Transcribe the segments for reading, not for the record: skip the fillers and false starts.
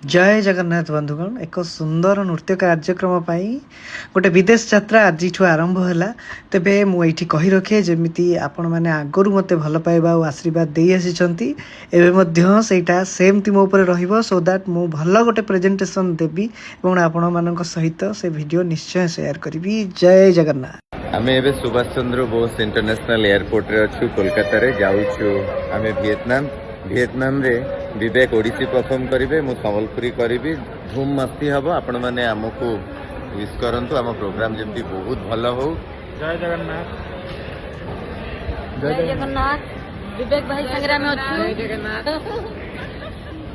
जय जगन्नाथ बंधुगण एक सुंदर नृत्य कार्यक्रम गोटे विदेश यात्रा आज आरंभ है तेबे मुझे कही रखे जमी आपण मैंने आगु मत भल पाइबा और आशीर्वाद दे आसी एवं सेम मो पर सो दैट मु भल गोटे प्रेजेंटेशन देवी और आपण मान सहित से वीडियो निश्चय शेयर करी। जय जगन्नाथ। आमे एबे सुभाष चंद्र बोस इंटरनेशनल एयरपोर्ट रे अच्छु कोलकाता रे जाउछु। आमे वियतनाम रे विवेक ओडिसी परफॉर्म करिवे, मु संबलपुरी करिवि, धूम मस्ती हबो। आपण माने हमकु विश करंतु, हम प्रोग्राम जेमती बहुत भलो हो। जय जगन्नाथ। जय जगन्नाथ। विवेक भाई संग्राम में अच्छु। जय Jagannath.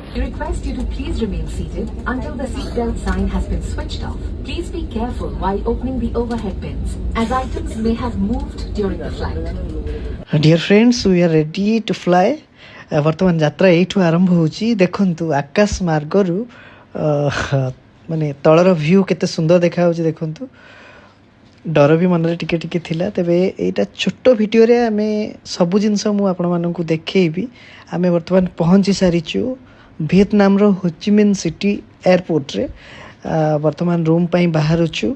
We request you to please remain seated until the seatbelt sign has been switched off. Please be careful while opening the overhead bins, as items may have moved during the flight. Dear friends, we are ready to fly. वर्तमान यात्रा you आरंभ होची। देखंतु आकाश मार्गरु माने तळर view केते सुंदर देखा होची। देखंतु डर भी मन रे टिके टिके थिला। तेबे एटा छोटो वीडियो रे आमे सब जिंस मु आपण मानकु देखैबी। आमे वर्तमान पहुंची सारिचु वियतनाम रो होचिमिन सिटी एयरपोर्ट रे। वर्तमान रूम पई बाहरछु।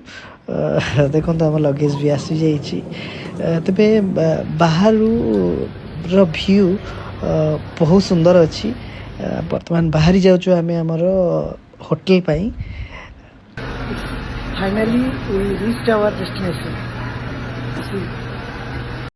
देखंतु हम लगेज भी आसी जाईची। तेबे बाहरु रो व्यू बहुत सुंदर अच्छी। वर्तमान बाहरी जाऊँ आम आमर होटल पाई। Finally we reached our destination.